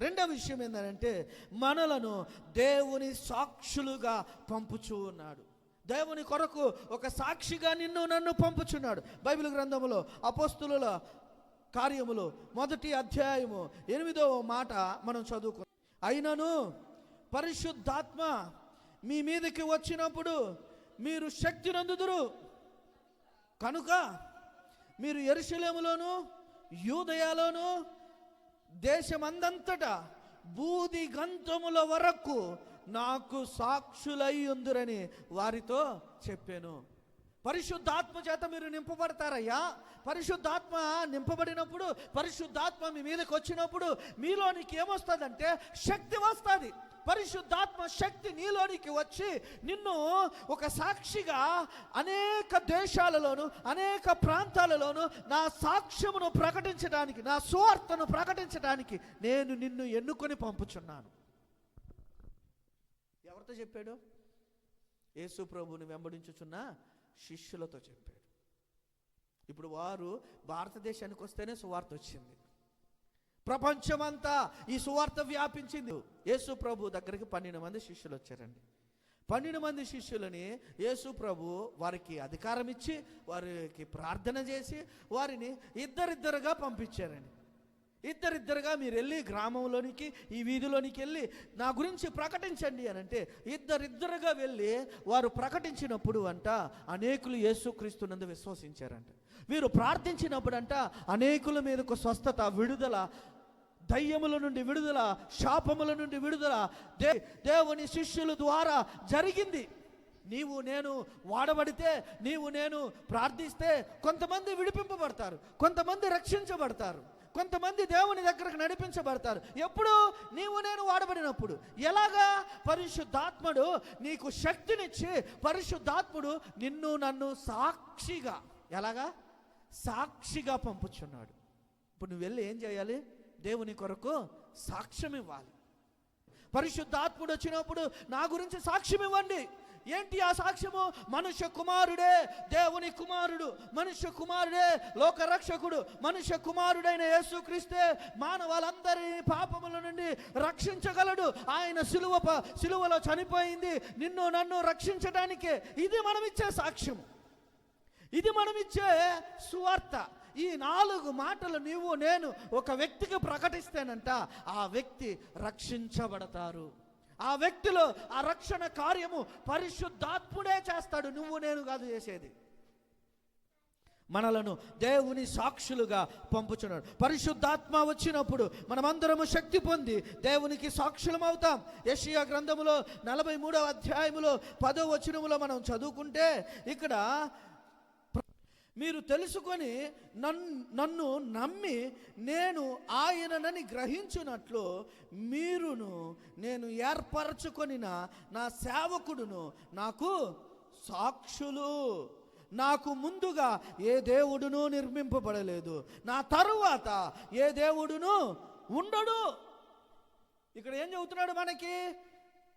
రెండవ విషయం ఏంటంటే మనలను దేవుని సాక్షులుగా పంపుచూ ఉన్నాడు. దేవుని కొరకు ఒక సాక్షిగా నిన్ను నన్ను పంపుచున్నాడు. బైబిల్ గ్రంథములో అపోస్తులుల కార్యములు 1వ అధ్యాయము 8వ మాట మనం చదువుకున్నాం. అయినను పరిశుద్ధాత్మ మీ మీదకి వచ్చినప్పుడు మీరు శక్తి నందుదురు కనుక మీరు యెరూషలేములోను యూదయలోను దేశమందంతటా బూది గంతముల వరకు నాకు సాక్షులై ఉందురని వారితో చెప్పాను. పరిశుద్ధాత్మ చేత మీరు నింపబడతారయ్యా. పరిశుద్ధాత్మ నింపబడినప్పుడు, పరిశుద్ధాత్మ మీ మీదకి వచ్చినప్పుడు మీలోనికి ఏమొస్తుందంటే శక్తి వస్తుంది. పరిశుద్ధాత్మ శక్తి నీలోనికి వచ్చి నిన్ను ఒక సాక్షిగా అనేక దేశాలలోను అనేక ప్రాంతాలలోను నా సాక్ష్యమును ప్రకటించడానికి, నా సువార్తను ప్రకటించడానికి నేను నిన్ను ఎన్నుకొని పంపుచున్నాను. ఎవరితో చెప్పాడు? యేసు ప్రభువుని వెంబడించుచున్న శిష్యులతో చెప్పాడు. ఇప్పుడు వారు భారతదేశానికి వస్తేనే సువార్త వచ్చింది, ప్రపంచమంతా ఈ సువార్త వ్యాపించింది. యేసు ప్రభు దగ్గరికి 12 మంది శిష్యులు వచ్చారండి. 12 మంది శిష్యులని యేసు ప్రభు వారికి అధికారం ఇచ్చి వారికి ప్రార్థన చేసి వారిని ఇద్దరిద్దరుగా పంపించారండి. ఇద్దరిద్దరుగా మీరు వెళ్ళి గ్రామంలోనికి ఈ వీధిలోనికి వెళ్ళి నా గురించి ప్రకటించండి అని అంటే ఇద్దరిద్దరుగా వెళ్ళి వారు ప్రకటించినప్పుడు అంట అనేకులు యేసుక్రీస్తునందు విశ్వసించారంట. వీరు ప్రార్థించినప్పుడు అంట అనేకుల మీదకు స్వస్థత, విడుదల, దయ్యముల నుండి విడుదల, శాపముల నుండి విడుదల దేవుని శిష్యుల ద్వారా జరిగింది. నీవు నేను వాడబడితే, నీవు నేను ప్రార్థిస్తే కొంతమంది విడిపింపబడతారు, కొంతమంది రక్షించబడతారు, కొంతమంది దేవుని దగ్గరకు నడిపించబడతారు. ఎప్పుడు? నీవు నేను వాడబడినప్పుడు. ఎలాగా? పరిశుద్ధాత్ముడు నీకు శక్తినిచ్చి పరిశుద్ధాత్ముడు నిన్ను నన్ను సాక్షిగా, ఎలాగా? సాక్షిగా పంపుచున్నాడు. ఇప్పుడు నువ్వు వెళ్ళి ఏం చేయాలి? దేవుని కొరకు సాక్ష్యం ఇవ్వాలి. పరిశుద్ధాత్ముడు వచ్చినప్పుడు నా గురించి సాక్ష్యం ఇవ్వండి. ఏంటి ఆ సాక్ష్యము? మనుష్య కుమారుడే దేవుని కుమారుడు, మనుష్య కుమారుడే లోకరక్షకుడు, మనుష్య కుమారుడైన యేసుక్రీస్తే మానవాళందరినీ పాపముల నుండి రక్షించగలడు. ఆయన సిలువలో చనిపోయింది నిన్ను నన్ను రక్షించడానికే. ఇది మనమిచ్చే సాక్ష్యము, ఇది మనమిచ్చే సువార్త. ఈ 4 మాటలు నీవు నేను ఒక వ్యక్తికి ప్రకటిస్తేనంట ఆ వ్యక్తి రక్షించబడతారు. ఆ వ్యక్తిలో ఆ రక్షణ కార్యము పరిశుద్ధాత్ముడే చేస్తాడు, నువ్వు నేను కాదు చేసేది. మనలను దేవుని సాక్షులుగా పంపుచున్నాడు. పరిశుద్ధాత్మ వచ్చినప్పుడు మనమందరము శక్తి పొంది దేవునికి సాక్షులం అవుతాం. యెషయా గ్రంథములో 43వ అధ్యాయములో 10వ వచనములో మనం చదువుకుంటే ఇక్కడ మీరు తెలుసుకొని నన్ను నమ్మి నేను ఆయననని గ్రహించున్నట్లు మీరును నేను ఏర్పరచుకొనిన నా సేవకుడును నాకు సాక్షులు. నాకు ముందుగా ఏ దేవుడును నిర్మింపబడలేదు, నా తరువాత ఏ దేవుడును ఉండడు. ఇక్కడ ఏం చెబుతున్నాడు మనకి?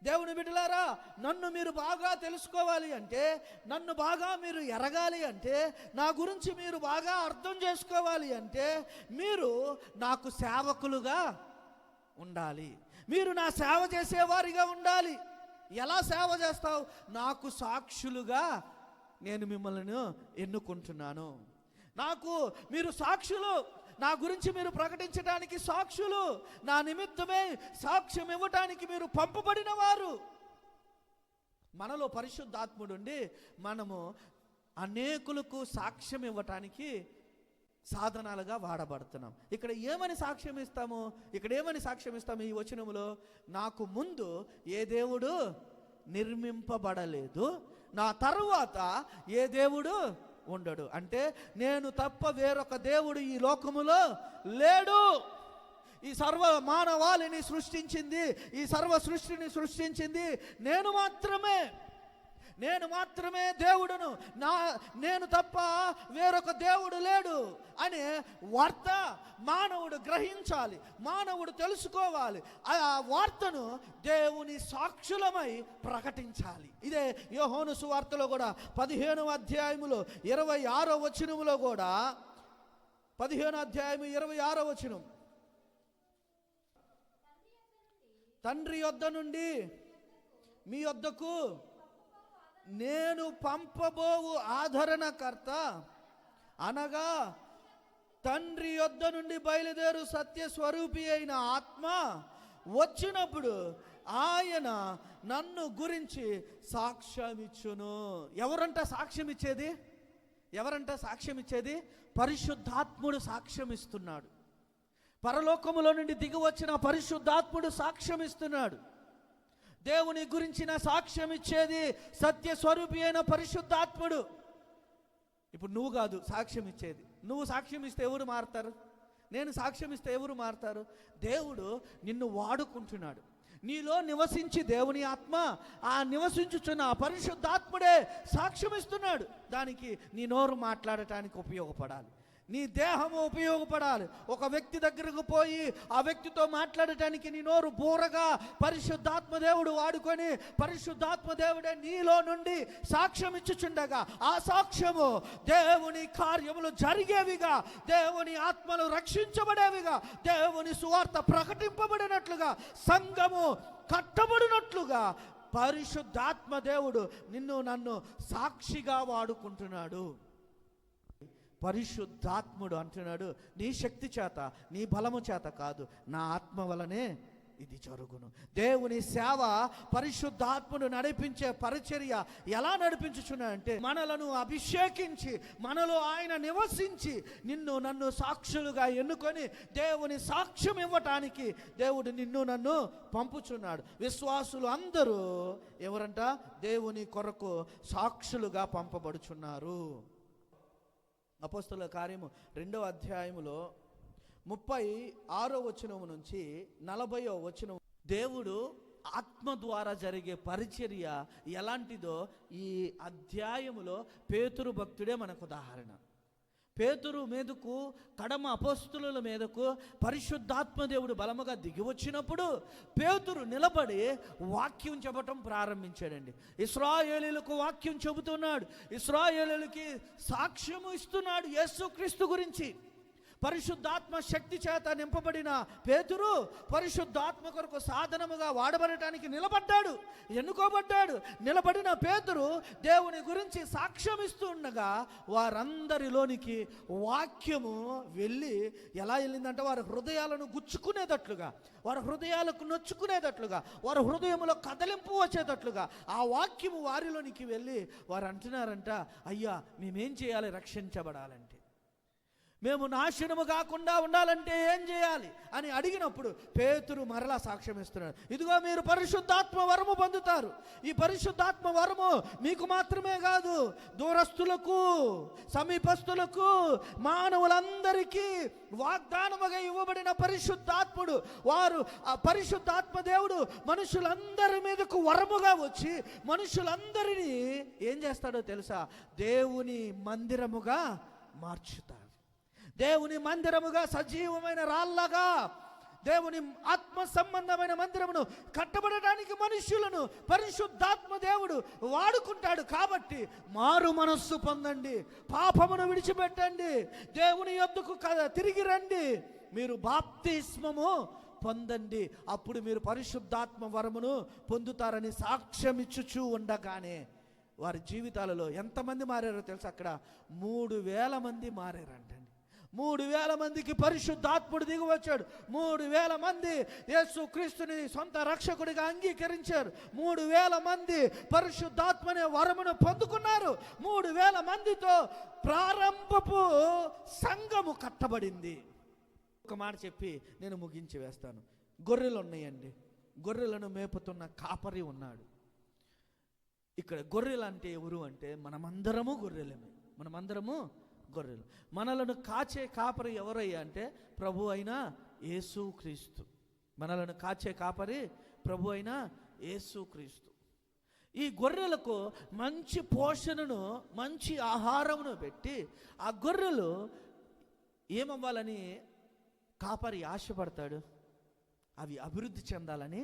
దేవుని బిడ్డలారా, నన్ను మీరు బాగా తెలుసుకోవాలి అంటే, నన్ను బాగా మీరు ఎరగాలి అంటే, నా గురించి మీరు బాగా అర్థం చేసుకోవాలి అంటే మీరు నాకు సేవకులుగా ఉండాలి. మీరు నా సేవ చేసేవారిగా ఉండాలి. ఎలా సేవ చేస్తావు? నాకు సాక్షులుగా నేను మిమ్మల్ని ఎన్నుకుంటున్నాను. నాకు మీరు సాక్షులు, నా గురించి మీరు ప్రకటించడానికి సాక్షులు, నా నిమిత్తమే సాక్ష్యం ఇవ్వటానికి మీరు పంపబడిన వారు. మనలో పరిశుద్ధాత్ముడుండి మనము అనేకులకు సాక్ష్యం ఇవ్వటానికి సాధనాలుగా వాడబడుతున్నాం. ఇక్కడ ఏమని సాక్ష్యం ఇస్తాము? ఈ వచనములో నాకు ముందు ఏ దేవుడు నిర్మింపబడలేదు, నా తరువాత ఏ దేవుడు ఉండడు. అంటే నేను తప్ప వేరొక దేవుడు ఈ లోకములో లేడు. ఈ సర్వ మానవాళిని సృష్టించింది, ఈ సర్వ సృష్టిని సృష్టించింది నేను మాత్రమే దేవుడును, నేను తప్ప వేరొక దేవుడు లేడు అనే వార్త మానవుడు గ్రహించాలి, మానవుడు తెలుసుకోవాలి. ఆ వార్తను దేవుని సాక్షులమై ప్రకటించాలి. ఇదే యోహాను సువార్తలో కూడా 15వ అధ్యాయములో 26వ వచనములో కూడా 15వ అధ్యాయము 26వ వచనం తండ్రి యొద్ద నుండి మీ యొద్దకు నేను పంపబోవు ఆదరణకర్త అనగా తండ్రి యొద్ద నుండి బయలుదేరు సత్య స్వరూపి అయిన ఆత్మ వచ్చినప్పుడు ఆయన నన్ను గురించి సాక్ష్యమిచ్చును. ఎవరంట సాక్ష్యం ఇచ్చేది? ఎవరంట సాక్ష్యం ఇచ్చేది? పరిశుద్ధాత్ముడు సాక్ష్యం ఇస్తున్నాడు. పరలోకములో నుండి దిగి వచ్చిన పరిశుద్ధాత్ముడు సాక్ష్యం ఇస్తున్నాడు. దేవుని గురించిన సాక్ష్యం ఇచ్చేది సత్య స్వరూపి అయిన పరిశుద్ధాత్ముడు. ఇప్పుడు నువ్వు కాదు సాక్ష్యం ఇచ్చేది. నువ్వు సాక్ష్యం ఇస్తే ఎవరు మారుతారు? నేను సాక్ష్యం ఇస్తే ఎవరు మారుతారు? దేవుడు నిన్ను వాడుకుంటున్నాడు. నీలో నివసించి దేవుని ఆత్మ ఆ నివసించుచున్న పరిశుద్ధాత్ముడే సాక్ష్యం ఇస్తున్నాడు. దానికి నీ నోరు మాట్లాడటానికి ఉపయోగపడాలి, నీ దేహము ఉపయోగపడాలి. ఒక వ్యక్తి దగ్గరకు పోయి ఆ వ్యక్తితో మాట్లాడటానికి నీ నోరు బూరగా పరిశుద్ధాత్మ దేవుడు వాడుకొని పరిశుద్ధాత్మ దేవుడే నీలో నుండి సాక్ష్యం ఇచ్చుచుండగా ఆ సాక్ష్యము దేవుని కార్యములు జరిగేవిగా, దేవుని ఆత్మలు రక్షించబడేవిగా, దేవుని సువార్త ప్రకటింపబడినట్లుగా, సంఘము కట్టబడినట్లుగా పరిశుద్ధాత్మ దేవుడు నిన్ను నన్ను సాక్షిగా వాడుకుంటున్నాడు. పరిశుద్ధాత్ముడు అంటున్నాడు, నీ శక్తి చేత నీ బలము చేత కాదు, నా ఆత్మ వలనే ఇది జరుగును. దేవుని సేవ పరిశుద్ధాత్ముడు నడిపించే పరిచర్య ఎలా నడిపించుచున్నాడంటే మనలను అభిషేకించి మనలో ఆయన నివసించి నిన్ను నన్ను సాక్షులుగా ఎన్నుకొని దేవుని సాక్ష్యం ఇవ్వటానికి దేవుడు నిన్ను నన్ను పంపుచున్నాడు. విశ్వాసులు అందరూ ఎవరంట? దేవుని కొరకు సాక్షులుగా పంపబడుచున్నారు. అపోస్తలుల కార్యము 2వ అధ్యాయములో 36వ వచనం నుంచి 40వ వచనం దేవుడు ఆత్మ ద్వారా జరిగే పరిచర్య ఎలాంటిదో ఈ అధ్యాయములో పేతురు భక్తుడే మనకు ఉదాహరణ. పేతురు మీదకు కడమ అపోస్తలుల మీదకు పరిశుద్ధాత్మ దేవుడు బలముగా దిగి వచ్చినప్పుడు పేతురు నిలబడి వాక్యం చెప్పటం ప్రారంభించాడండి. ఇశ్రాయేలీయులకు వాక్యం చెబుతున్నాడు, ఇశ్రాయేలీయులకి సాక్ష్యము ఇస్తున్నాడు యేసుక్రీస్తు గురించి. పరిశుద్ధాత్మ శక్తి చేత నింపబడిన పేతురు పరిశుద్ధాత్మ కొరకు సాధనముగా వాడబడటానికి నిలబడ్డాడు, ఎన్నుకోబడ్డాడు. నిలబడిన పేతురు దేవుని గురించి సాక్ష్యం ఇస్తూ ఉండగా వారందరిలోనికి వాక్యము వెళ్ళి ఎలా వెళ్ళిందంటే వారి హృదయాలను గుచ్చుకునేటట్లుగా, వారి హృదయాలకు నొచ్చుకునేటట్లుగా, వారి హృదయంలో కదలింపు వచ్చేటట్లుగా ఆ వాక్యము వారిలోనికి వెళ్ళి వారు అంటున్నారంట, అయ్యా మేమేం చేయాలి రక్షించబడాలంటే, మేము నాశనము కాకుండా ఉండాలంటే ఏం చేయాలి అని అడిగినప్పుడు పేతురు మరలా సాక్ష్యం ఇస్తున్నాడు. ఇదిగో మీరు పరిశుద్ధాత్మ వరము పొందుతారు. ఈ పరిశుద్ధాత్మ వరము మీకు మాత్రమే కాదు, దూరస్తులకు, సమీపస్తులకు, మానవులందరికీ వాగ్దానముగా ఇవ్వబడిన పరిశుద్ధాత్ముడు. వారు ఆ పరిశుద్ధాత్మ దేవుడు మనుషులందరి మీదకు వరముగా వచ్చి మనుషులందరినీ ఏం చేస్తాడో తెలుసా? దేవుని మందిరముగా మార్చుతాడు. దేవుని మందిరముగా, సజీవమైన రాళ్ళగా దేవుని ఆత్మ సంబంధమైన మందిరమును కట్టబడడానికి మనుష్యులను పరిశుద్ధాత్మ దేవుడు వాడుకుంటాడు. కాబట్టి మారు మనస్సు పొందండి, పాపమును విడిచిపెట్టండి, దేవుని యొద్దకు తిరిగి రండి, మీరు బాప్తిస్మము పొందండి, అప్పుడు మీరు పరిశుద్ధాత్మ వరమును పొందుతారని సాక్ష్యం ఇచ్చుచూ ఉండగానే వారి జీవితాలలో ఎంతమంది మారారో తెలుసు? అక్కడ 3000 మంది మారారంటండి. 3000 మందికి పరిశుద్ధాత్ముడు దిగి వచ్చాడు. 3000 మంది యేసుక్రీస్తుని సొంత రక్షకుడిగా అంగీకరించారు. 3000 మంది పరిశుద్ధాత్మనే వరమును పొందుకున్నారు. 3000 మందితో ప్రారంభపు సంఘము కట్టబడింది. ఒక మాట చెప్పి నేను ముగించి వేస్తాను. గొర్రెలు ఉన్నాయండి, గొర్రెలను మేపుతున్న కాపరి ఉన్నాడు. ఇక్కడ గొర్రెలు అంటే ఎవరు అంటే మనమందరము గొర్రెలమే, మనమందరము గొర్రెలు. మనలను కాచే కాపరి ఎవరయ్యా అంటే ప్రభు అయిన యేసుక్రీస్తు. మనలను కాచే కాపరి ప్రభు అయిన యేసుక్రీస్తు. ఈ గొర్రెలకు మంచి పోషణను, మంచి ఆహారమును పెట్టి ఆ గొర్రెలు ఏమవ్వాలని కాపరి ఆశపడతాడు? అవి అభివృద్ధి చెందాలని.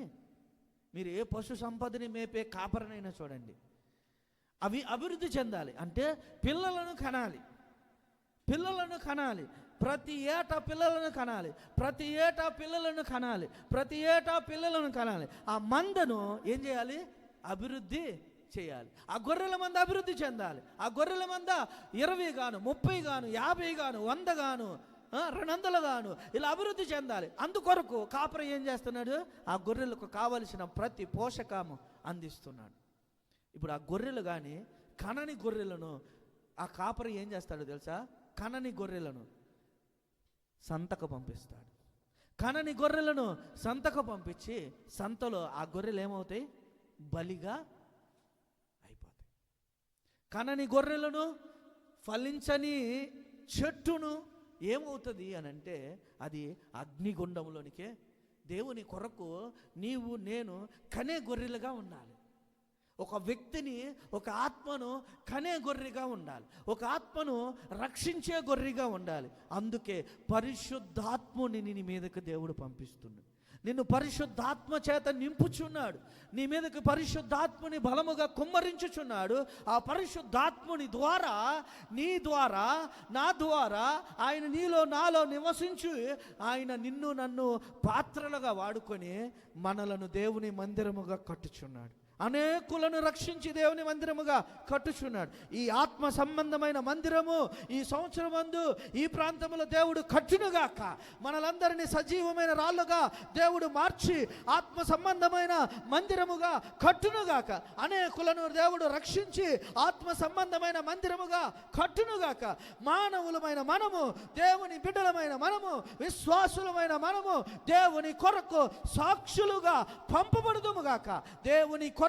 మీరు ఏ పశు సంపదని మేపే కాపరినైనా చూడండి, అవి అభివృద్ధి చెందాలి అంటే పిల్లలను కనాలి, పిల్లలను కనాలి. ప్రతి ఏటా పిల్లలను కనాలి, ప్రతి ఏటా పిల్లలను కనాలి, ప్రతి ఏటా పిల్లలను కనాలి. ఆ మందను ఏం చేయాలి? అభివృద్ధి చేయాలి. ఆ గొర్రెల మంద అభివృద్ధి చెందాలి. ఆ గొర్రెల మంద 20 గాను, 30 గాను, 50 గాను, 100 గాను, 200 గాను ఇలా అభివృద్ధి చెందాలి. అందుకొరకు కాపరి ఏం చేస్తున్నాడు? ఆ గొర్రెలకు కావలసిన ప్రతి పోషకము అందిస్తున్నాడు. ఇప్పుడు ఆ గొర్రెలు కానీ కనని గొర్రెలను ఆ కాపరి ఏం చేస్తాడో తెలుసా? కనని గొర్రెలను సంతకు పంపిస్తాడు. కనని గొర్రెలను సంతకు పంపించి సంతలో ఆ గొర్రెలు ఏమవుతాయి? బలిగా అయిపోతాయి. కనని గొర్రెలను, ఫలించని చెట్టును ఏమవుతుంది అని అంటే అది అగ్నిగుండంలోనికే. దేవుని కొరకు నీవు నేను కనే గొర్రెలుగా ఉండాలి. ఒక వ్యక్తిని, ఒక ఆత్మను కనే గొర్రెగా ఉండాలి. ఒక ఆత్మను రక్షించే గొర్రెగా ఉండాలి. అందుకే పరిశుద్ధాత్ముని నీ మీదకి దేవుడు పంపిస్తున్నాడు. నిన్ను పరిశుద్ధాత్మ చేత నింపుచున్నాడు. నీ మీదకి పరిశుద్ధాత్ముని బలముగా కుమ్మరించుచున్నాడు. ఆ పరిశుద్ధాత్ముని ద్వారా, నీ ద్వారా, నా ద్వారా ఆయన నీలో నాలో నివసించి ఆయన నిన్ను నన్ను పాత్రలుగా వాడుకొని మనలను దేవుని మందిరముగా కట్టుచున్నాడు. అనేకులను రక్షించి దేవుని మందిరముగా కట్టుచున్నాడు. ఈ ఆత్మ సంబంధమైన మందిరము ఈ సంవత్సరం మందు ఈ ప్రాంతంలో దేవుడు కట్టునుగాక. మనలందరినీ సజీవమైన రాళ్ళుగా దేవుడు మార్చి ఆత్మ సంబంధమైన మందిరముగా కట్టునుగాక. అనేకులను దేవుడు రక్షించి ఆత్మ సంబంధమైన మందిరముగా కట్టునుగాక. మానవులమైన మనము, దేవుని బిడ్డలమైన మనము, విశ్వాసులమైన మనము దేవుని కొరకు సాక్షులుగా పంపబడుదుముగాక. దేవుని కొరకు